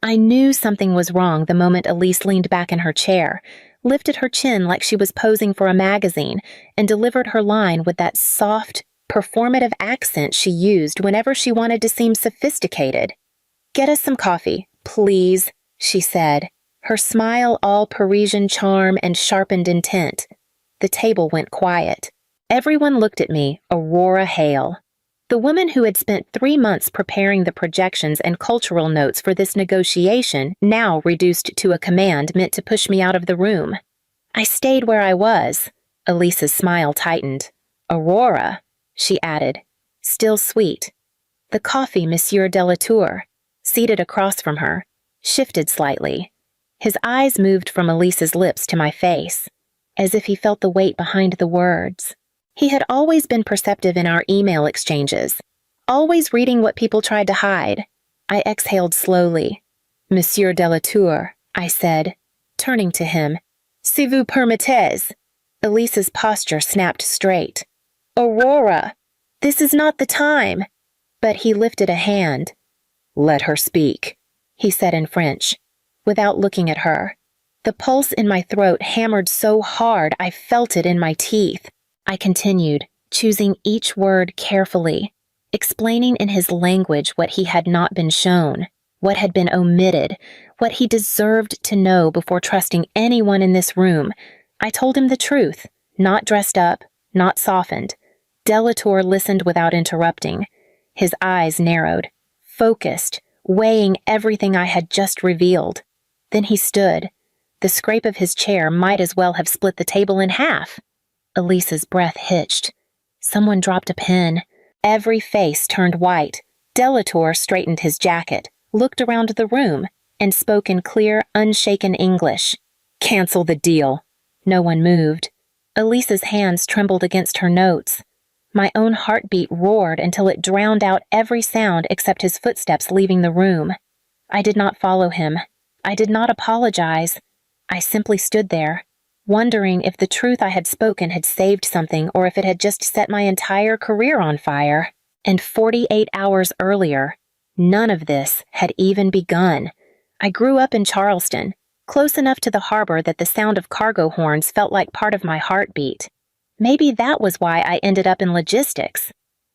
I knew something was wrong the moment Elise leaned back in her chair, lifted her chin like she was posing for a magazine, and delivered her line with that soft, performative accent she used whenever she wanted to seem sophisticated. "Get us some coffee, please," she said, her smile all Parisian charm and sharpened intent. The table went quiet. Everyone looked at me, Aurora Hale. The woman who had spent 3 months preparing the projections and cultural notes for this negotiation, now reduced to a command meant to push me out of the room. I stayed where I was. Elise's smile tightened. "Aurora," she added, still sweet. The coffee Monsieur Delatour, seated across from her, shifted slightly. His eyes moved from Elise's lips to my face, as if he felt the weight behind the words. He had always been perceptive in our email exchanges, always reading what people tried to hide. I exhaled slowly. "Monsieur Delatour," I said, turning to him. "Si vous permettez." Elise's posture snapped straight. "Aurora, this is not the time." But he lifted a hand. "Let her speak," he said in French, without looking at her. The pulse in my throat hammered so hard I felt it in my teeth. I continued, choosing each word carefully, explaining in his language what he had not been shown, what had been omitted, what he deserved to know before trusting anyone in this room. I told him the truth, not dressed up, not softened. Delatour listened without interrupting. His eyes narrowed, focused, weighing everything I had just revealed. Then he stood. The scrape of his chair might as well have split the table in half. Elise's breath hitched. Someone dropped a pen. Every face turned white. Delatour straightened his jacket, looked around the room, and spoke in clear, unshaken English. "Cancel the deal." No one moved. Elise's hands trembled against her notes. My own heartbeat roared until it drowned out every sound except his footsteps leaving the room. I did not follow him. I did not apologize. I simply stood there, wondering if the truth I had spoken had saved something or if it had just set my entire career on fire. And 48 hours earlier, none of this had even begun. I grew up in Charleston, close enough to the harbor that the sound of cargo horns felt like part of my heartbeat. Maybe that was why I ended up in logistics.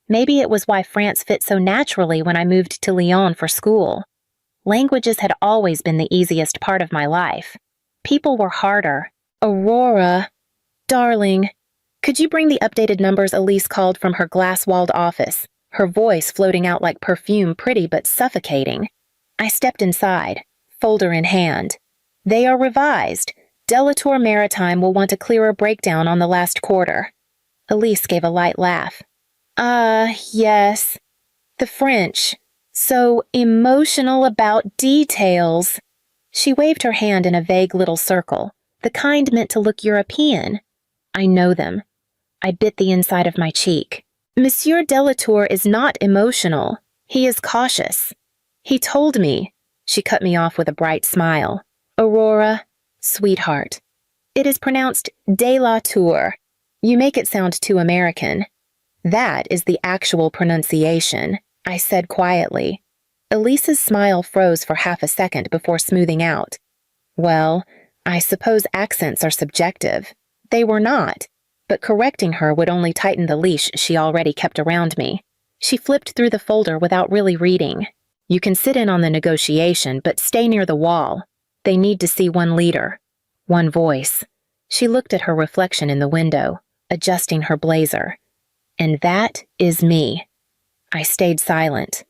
Maybe it was why France fit so naturally when I moved to Lyon for school. Languages had always been the easiest part of my life. People were harder. "Aurora, darling, could you bring the updated numbers?" Elise called from her glass-walled office, her voice floating out like perfume, pretty but suffocating. I stepped inside, folder in hand. "They are revised. Delatour Maritime will want a clearer breakdown on the last quarter." Elise gave a light laugh. Yes. The French. So emotional about details." She waved her hand in a vague little circle, the kind meant to look European. "I know them." I bit the inside of my cheek. "Monsieur Delatour is not emotional. He is cautious. He told me." She cut me off with a bright smile. "Aurora, sweetheart. It is pronounced de la Tour. You make it sound too American." "That is the actual pronunciation," I said quietly. Elise's smile froze for half a second before smoothing out. "Well, I suppose accents are subjective." They were not, but correcting her would only tighten the leash she already kept around me. She flipped through the folder without really reading. "You can sit in on the negotiation, but stay near the wall. They need to see one leader, one voice." She looked at her reflection in the window, adjusting her blazer. "And that is me." I stayed silent.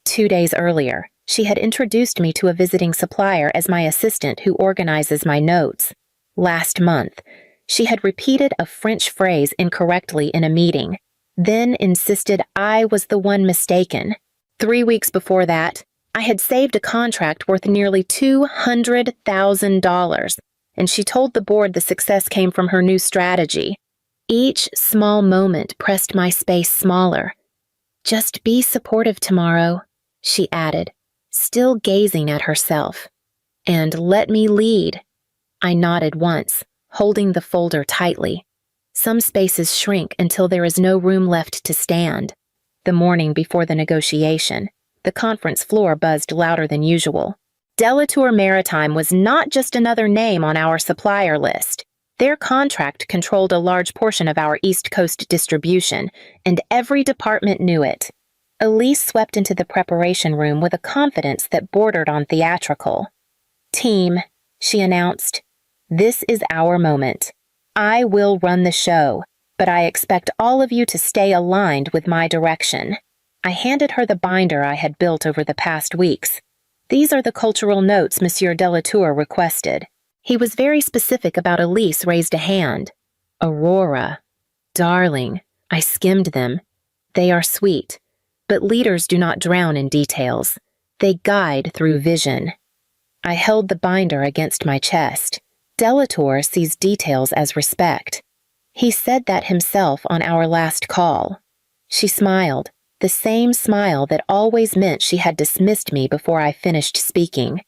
2 days earlier, she had introduced me to a visiting supplier as my assistant who organizes my notes. Last month, she had repeated a French phrase incorrectly in a meeting, then insisted I was the one mistaken. 3 weeks before that, I had saved a contract worth nearly $200,000, and she told the board the success came from her new strategy. Each small moment pressed my space smaller. "Just be supportive tomorrow," she added, still gazing at herself. "And let me lead." I nodded once, holding the folder tightly. Some spaces shrink until there is no room left to stand. The morning before the negotiation, the conference floor buzzed louder than usual. Delatour Maritime was not just another name on our supplier list. Their contract controlled a large portion of our East Coast distribution, and every department knew it. Elise swept into the preparation room with a confidence that bordered on theatrical. "Team," she announced, "this is our moment. I will run the show, but I expect all of you to stay aligned with my direction." I handed her the binder I had built over the past weeks. "These are the cultural notes Monsieur Delatour requested." He was very specific about Elise raised a hand. "Aurora. Darling." I skimmed them. "They are sweet, but leaders do not drown in details. They guide through vision." I held the binder against my chest. Delatour sees details as respect. He said that himself on our last call. She smiled, the same smile that always meant she had dismissed me before I finished speaking.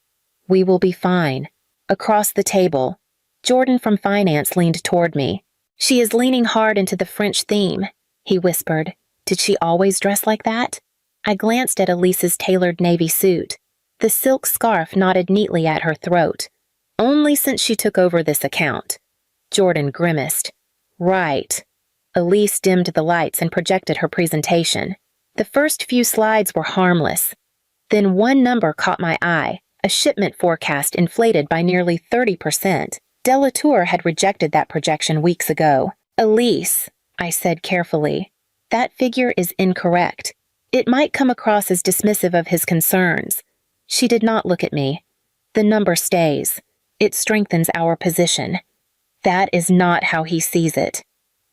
"We will be fine." Across the table, Jordan from finance leaned toward me. "She is leaning hard into the French theme," he whispered. "Did she always dress like that?" I glanced at Elise's tailored navy suit. The silk scarf knotted neatly at her throat. "Only since she took over this account." Jordan grimaced. "Right." Elise dimmed the lights and projected her presentation. The first few slides were harmless. Then one number caught my eye, a shipment forecast inflated by nearly 30%. Delatour had rejected that projection weeks ago. "Elise," I said carefully, "that figure is incorrect. It might come across as dismissive of his concerns." She did not look at me. "The number stays. It strengthens our position." "That is not how he sees it,"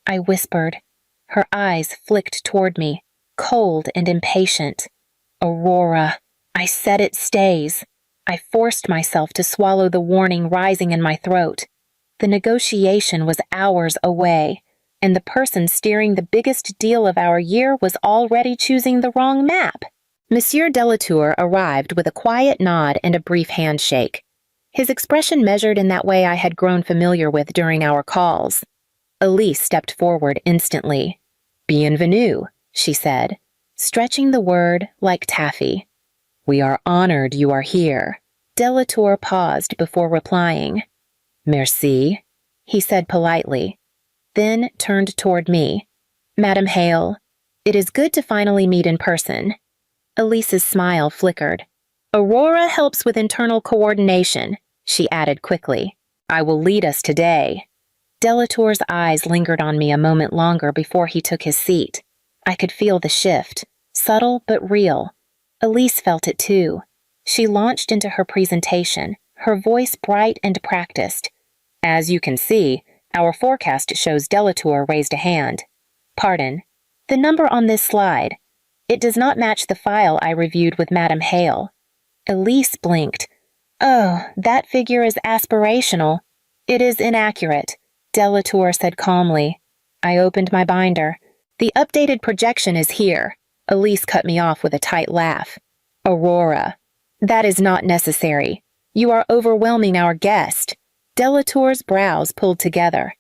I whispered. Her eyes flicked toward me, cold and impatient. "Aurora." I said it stays. I forced myself to swallow the warning rising in my throat. The negotiation was hours away, and the person steering the biggest deal of our year was already choosing the wrong map. Monsieur Delatour arrived with a quiet nod and a brief handshake. His expression measured in that way I had grown familiar with during our calls. Elise stepped forward instantly. "Bienvenue," she said, stretching the word like taffy. "We are honored you are here." Delatour paused before replying. "Merci," he said politely, then turned toward me. "Madam Hale, it is good to finally meet in person." Elise's smile flickered. "Aurora helps with internal coordination," she added quickly. "I will lead us today." Delatour's eyes lingered on me a moment longer before he took his seat. I could feel the shift, subtle but real. Elise felt it too. She launched into her presentation, her voice bright and practiced. "As you can see, our forecast shows Delatour raised a hand. Pardon, the number on this slide. It does not match the file I reviewed with Madam Hale." Elise blinked. "Oh, that figure is aspirational." "It is inaccurate," Delatour said calmly. I opened my binder. "The updated projection is here." Elise cut me off with a tight laugh. "Aurora, that is not necessary. You are overwhelming our guest." Delatour's brows pulled together.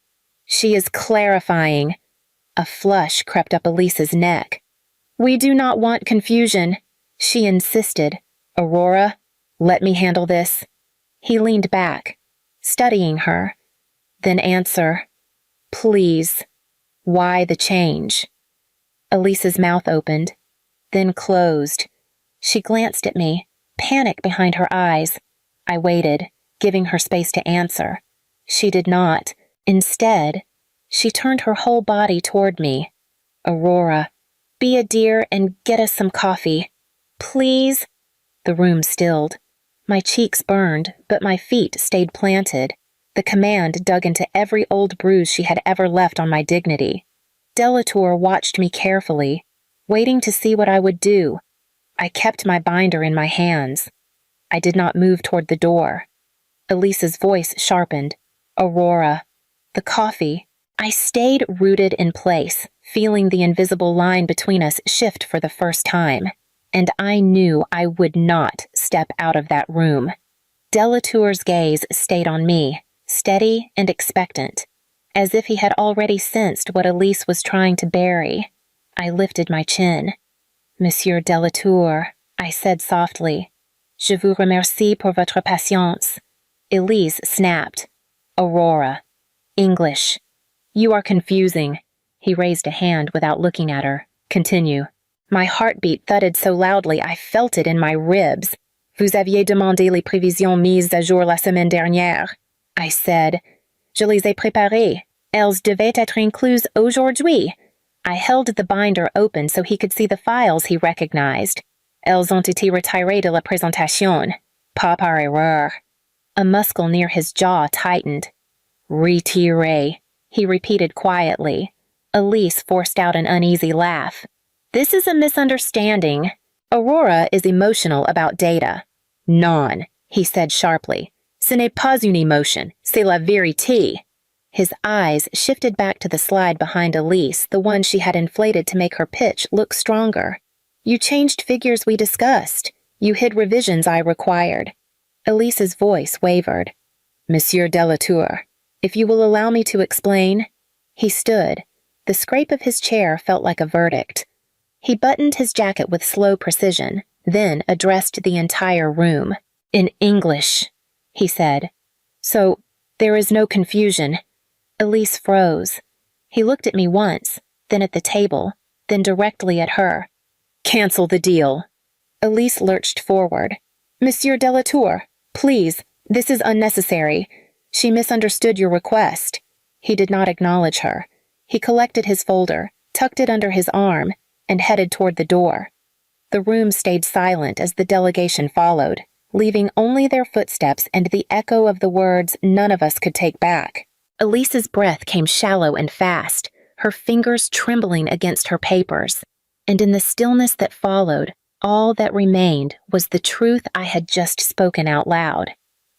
"She is clarifying." A flush crept up Elise's neck. "We do not want confusion," she insisted. "Aurora, let me handle this." He leaned back, studying her. "Then answer. Please. Why the change?" Elise's mouth opened, then closed. She glanced at me, panic behind her eyes. I waited, giving her space to answer. She did not. Instead, she turned her whole body toward me. "Aurora, be a dear and get us some coffee. Please." The room stilled. My cheeks burned, but my feet stayed planted. The command dug into every old bruise she had ever left on my dignity. Delatour watched me carefully, waiting to see what I would do. I kept my binder in my hands. I did not move toward the door. Elise's voice sharpened. "Aurora, the coffee." I stayed rooted in place, feeling the invisible line between us shift for the first time. And I knew I would not step out of that room. Delatour's gaze stayed on me, steady and expectant, as if he had already sensed what Elise was trying to bury. I lifted my chin. "Monsieur Delatour," I said softly. Je vous remercie pour votre patience. Elise snapped. Aurora. English. You are confusing. He raised a hand without looking at her. Continue. My heartbeat thudded so loudly I felt it in my ribs. Vous aviez demandé les prévisions mises à jour la semaine dernière. I said. Je les ai préparées. Elles devaient être incluses aujourd'hui. I held the binder open so he could see the files he recognized. Elles ont été retirées de la présentation. Pas par erreur. A muscle near his jaw tightened. Retiré, he repeated quietly. Elise forced out an uneasy laugh. This is a misunderstanding. Aurora is emotional about data. Non, he said sharply. Ce n'est pas une émotion, c'est la vérité. His eyes shifted back to the slide behind Elise, the one she had inflated to make her pitch look stronger. You changed figures we discussed. You hid revisions I required. Elise's voice wavered. Monsieur Delatour, if you will allow me to explain. He stood. The scrape of his chair felt like a verdict. He buttoned his jacket with slow precision, then addressed the entire room. In English, he said. So, there is no confusion. Elise froze. He looked at me once, then at the table, then directly at her. Cancel the deal. Elise lurched forward. Monsieur Delatour, please, this is unnecessary. She misunderstood your request. He did not acknowledge her. He collected his folder, tucked it under his arm, and headed toward the door. The room stayed silent as the delegation followed, leaving only their footsteps and the echo of the words none of us could take back. Elise's breath came shallow and fast, her fingers trembling against her papers, and in the stillness that followed, all that remained was the truth I had just spoken out loud.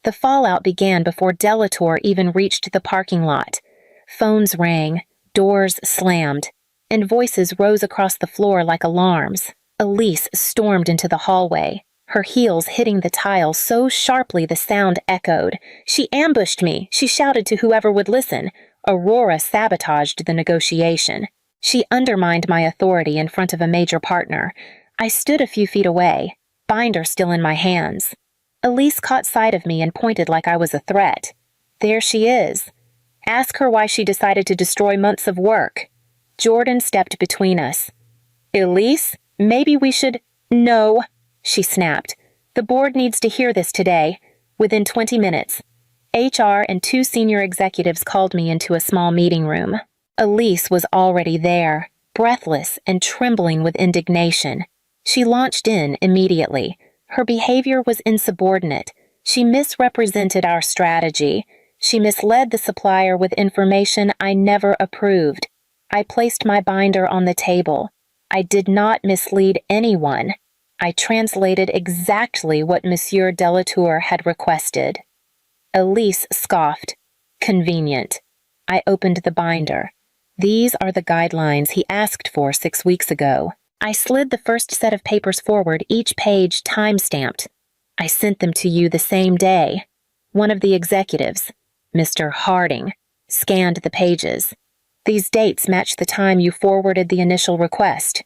The fallout began before Delatour even reached the parking lot. Phones rang, doors slammed, and voices rose across the floor like alarms. Elise stormed into the hallway, her heels hitting the tile so sharply the sound echoed. She ambushed me, she shouted to whoever would listen. Aurora sabotaged the negotiation. She undermined my authority in front of a major partner. I stood a few feet away, binder still in my hands. Elise caught sight of me and pointed like I was a threat. There she is. Ask her why she decided to destroy months of work. Jordan stepped between us. Elise, maybe we should— No, she snapped. The board needs to hear this today, within 20 minutes. HR and 2 senior executives called me into a small meeting room. Elise was already there, breathless and trembling with indignation. She launched in immediately. Her behavior was insubordinate. She misrepresented our strategy. She misled the supplier with information I never approved. I placed my binder on the table. I did not mislead anyone. I translated exactly what Monsieur Delatour had requested. Elise scoffed. Convenient. I opened the binder. These are the guidelines he asked for 6 weeks ago. I slid the first set of papers forward, each page time-stamped. I sent them to you the same day. One of the executives, Mr. Harding, scanned the pages. These dates match the time you forwarded the initial request.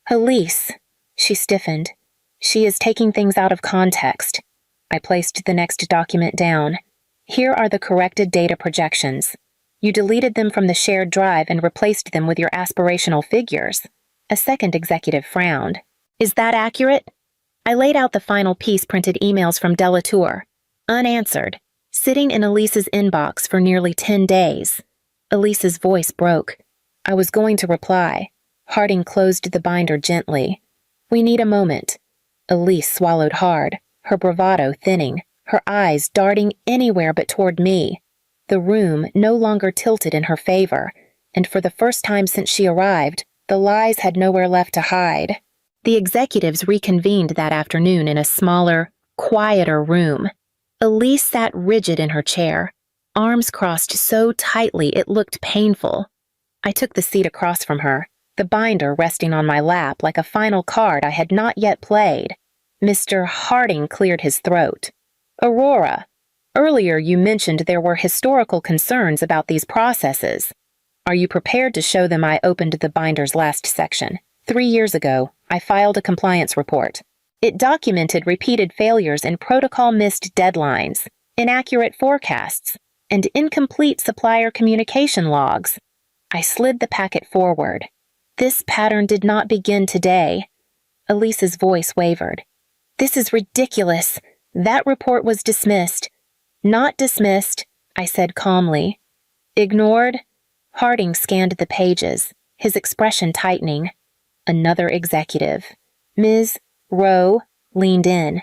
Elise, she stiffened. She is taking things out of context. I placed the next document down. Here are the corrected data projections. You deleted them from the shared drive and replaced them with your aspirational figures. A second executive frowned. Is that accurate? I laid out the final piece printed emails from Delatour, unanswered, sitting in Elise's inbox for nearly 10 days. Elise's voice broke. I was going to reply. Harding closed the binder gently. We need a moment. Elise swallowed hard, her bravado thinning, her eyes darting anywhere but toward me. The room no longer tilted in her favor, and for the first time since she arrived, the lies had nowhere left to hide. The executives reconvened that afternoon in a smaller, quieter room. Elise sat rigid in her chair, arms crossed so tightly it looked painful. I took the seat across from her, the binder resting on my lap like a final card I had not yet played. Mr. Harding cleared his throat. Aurora, earlier you mentioned there were historical concerns about these processes. Are you prepared to show them? I opened the binder's last section. 3 years ago, I filed a compliance report. It documented repeated failures and protocol-missed deadlines, inaccurate forecasts, and incomplete supplier communication logs. I slid the packet forward. This pattern did not begin today. Elise's voice wavered. This is ridiculous. That report was dismissed. Not dismissed, I said calmly. Ignored? Harding scanned the pages, his expression tightening. Another executive. Ms. Rowe leaned in.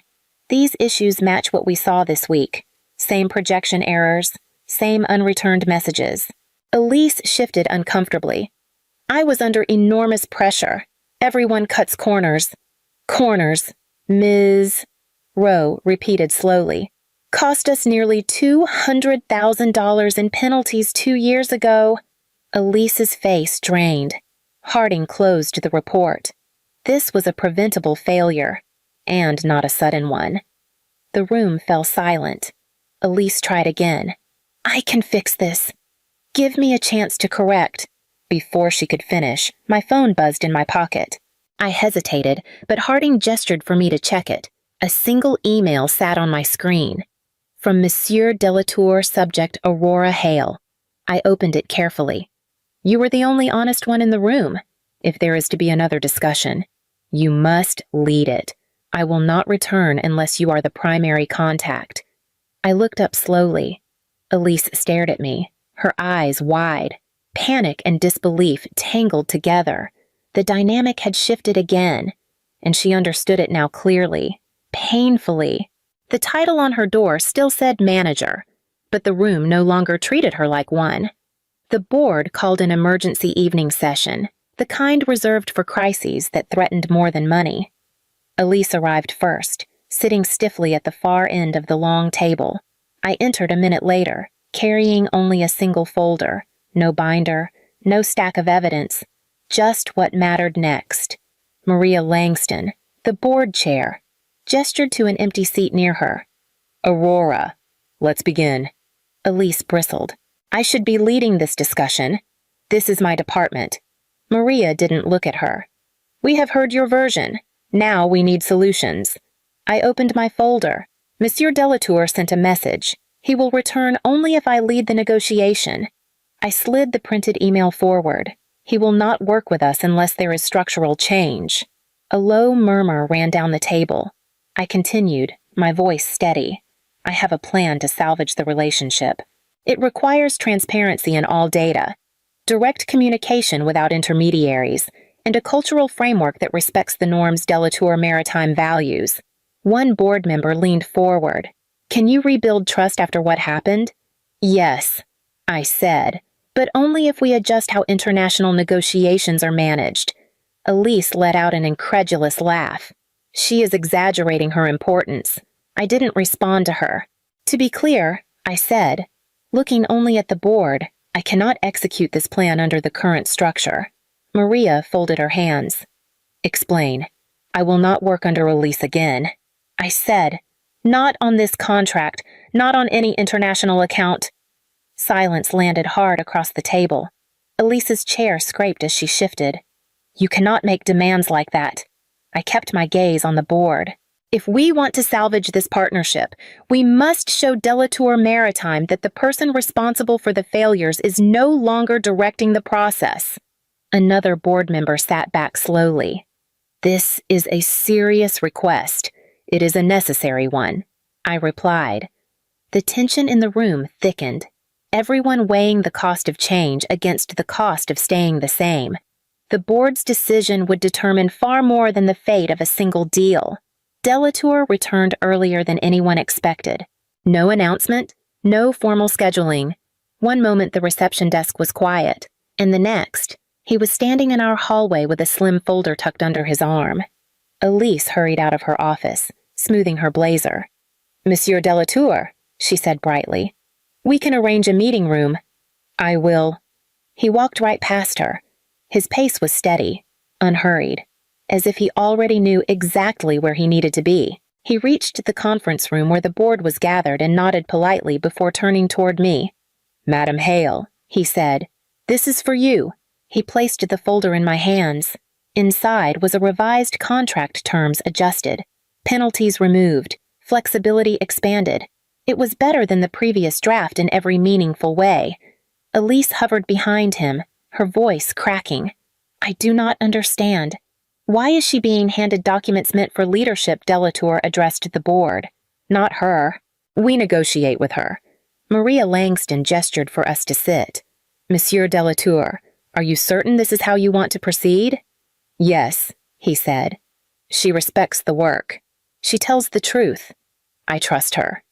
These issues match what we saw this week. Same projection errors, same unreturned messages. Elise shifted uncomfortably. I was under enormous pressure. Everyone cuts corners. Corners, Ms. Rowe repeated slowly. Cost us nearly $200,000 in penalties 2 years ago. Elise's face drained. Harding closed the report. This was a preventable failure, and not a sudden one. The room fell silent. Elise tried again. I can fix this. Give me a chance to correct. Before she could finish, my phone buzzed in my pocket. I hesitated, but Harding gestured for me to check it. A single email sat on my screen. From Monsieur Delatour, subject Aurora Hale. I opened it carefully. You were the only honest one in the room. If there is to be another discussion, you must lead it. I will not return unless you are the primary contact. I looked up slowly. Elise stared at me, her eyes wide. Panic and disbelief tangled together. The dynamic had shifted again, and she understood it now clearly, painfully. The title on her door still said manager, but the room no longer treated her like one. The board called an emergency evening session, the kind reserved for crises that threatened more than money. Elise arrived first, sitting stiffly at the far end of the long table. I entered a minute later, carrying only a single folder, no binder, no stack of evidence, just what mattered next. Maria Langston, the board chair, gestured to an empty seat near her. Aurora, let's begin. Elise bristled. I should be leading this discussion. This is my department. Maria didn't look at her. We have heard your version. Now we need solutions. I opened my folder. Monsieur Delatour sent a message. He will return only if I lead the negotiation. I slid the printed email forward. He will not work with us unless there is structural change. A low murmur ran down the table. I continued, my voice steady. I have a plan to salvage the relationship. It requires transparency in all data, direct communication without intermediaries, and a cultural framework that respects the norms Delatour Maritime values. One board member leaned forward. Can you rebuild trust after what happened? Yes, I said, but only if we adjust how international negotiations are managed. Elise let out an incredulous laugh. She is exaggerating her importance. I didn't respond to her. To be clear, I said, looking only at the board, I cannot execute this plan under the current structure. Maria folded her hands. Explain. I will not work under Elise again. I said, not on this contract, not on any international account. Silence landed hard across the table. Elise's chair scraped as she shifted. You cannot make demands like that. I kept my gaze on the board. If we want to salvage this partnership, we must show Delatour Maritime that the person responsible for the failures is no longer directing the process. Another board member sat back slowly. This is a serious request. It is a necessary one, I replied. The tension in the room thickened, everyone weighing the cost of change against the cost of staying the same. The board's decision would determine far more than the fate of a single deal. Delatour returned earlier than anyone expected. No announcement, no formal scheduling. One moment the reception desk was quiet, and the next, he was standing in our hallway with a slim folder tucked under his arm. Elise hurried out of her office, smoothing her blazer. Monsieur Delatour, she said brightly. We can arrange a meeting room. I will. He walked right past her. His pace was steady, unhurried, as if he already knew exactly where he needed to be. He reached the conference room where the board was gathered and nodded politely before turning toward me. Madam Hale, he said, this is for you. He placed the folder in my hands. Inside was a revised contract terms adjusted. Penalties removed, flexibility expanded. It was better than the previous draft in every meaningful way. Elise hovered behind him, her voice cracking. I do not understand. Why is she being handed documents meant for leadership? Delatour addressed the board. Not her. We negotiate with her. Maria Langston gestured for us to sit. Monsieur Delatour, are you certain this is how you want to proceed? Yes, he said. She respects the work. She tells the truth. I trust her.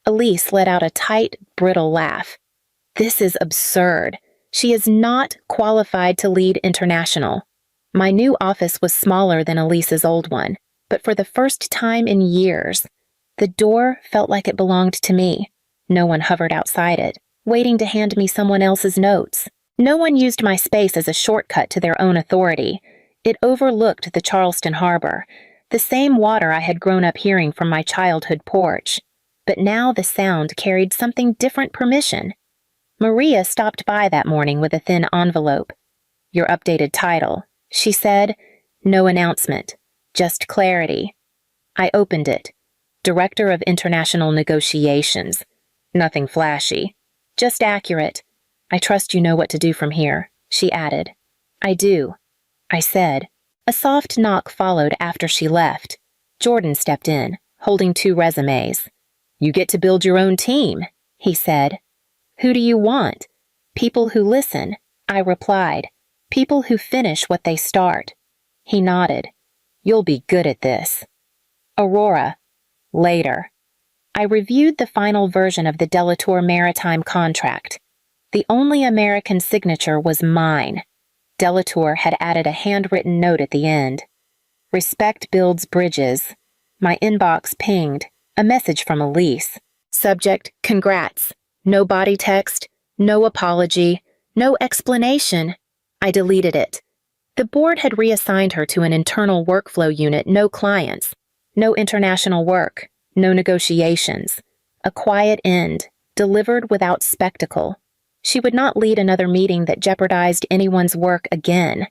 Elise let out a tight, brittle laugh. This is absurd. She is not qualified to lead International. My new office was smaller than Elise's old one, but for the first time in years, the door felt like it belonged to me. No one hovered outside it, waiting to hand me someone else's notes. No one used my space as a shortcut to their own authority. It overlooked the Charleston harbor, the same water I had grown up hearing from my childhood porch. But now the sound carried something different permission. Maria stopped by that morning with a thin envelope. Your updated title, she said. No announcement, just clarity. I opened it. Director of International Negotiations. Nothing flashy, just accurate. I trust you know what to do from here, she added. I do, I said. A soft knock followed after she left. Jordan stepped in, holding 2 resumes. You get to build your own team, he said. Who do you want? People who listen, I replied. People who finish what they start. He nodded. You'll be good at this. Aurora. Later. I reviewed the final version of the Delatour Maritime contract. The only American signature was mine. Delatour had added a handwritten note at the end. Respect builds bridges. My inbox pinged. A message from Elise. Subject, congrats. No body text, no apology, no explanation. I deleted it. The board had reassigned her to an internal workflow unit, no clients, no international work, no negotiations. A quiet end, delivered without spectacle. She would not lead another meeting that jeopardized anyone's work again.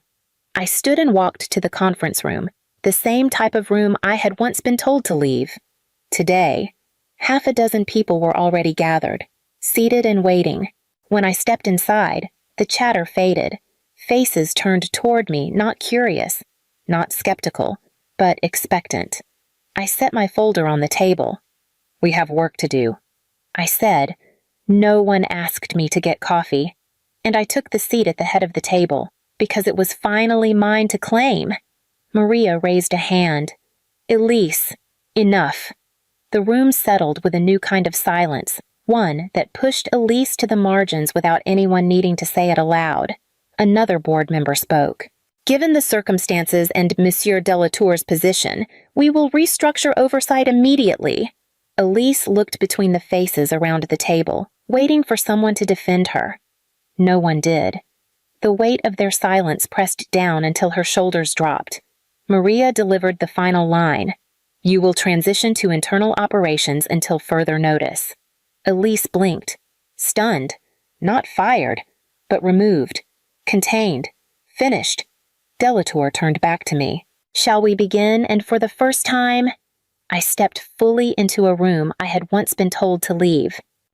I stood and walked to the conference room, the same type of room I had once been told to leave. Today, 6 people were already gathered, seated and waiting. When I stepped inside, the chatter faded. Faces turned toward me, not curious, not skeptical, but expectant. I set my folder on the table. We have work to do, I said. No one asked me to get coffee, and I took the seat at the head of the table, because it was finally mine to claim. Maria raised a hand. Elise, enough. The room settled with a new kind of silence, one that pushed Elise to the margins without anyone needing to say it aloud. Another board member spoke. Given the circumstances and Monsieur Delatour's position, we will restructure oversight immediately. Elise looked between the faces around the table, waiting for someone to defend her. No one did. The weight of their silence pressed down until her shoulders dropped. Maria delivered the final line. You will transition to internal operations until further notice. Elise blinked, stunned, not fired, but removed, contained, finished. Delatour turned back to me. Shall we begin? And for the first time, I stepped fully into a room I had once been told to leave.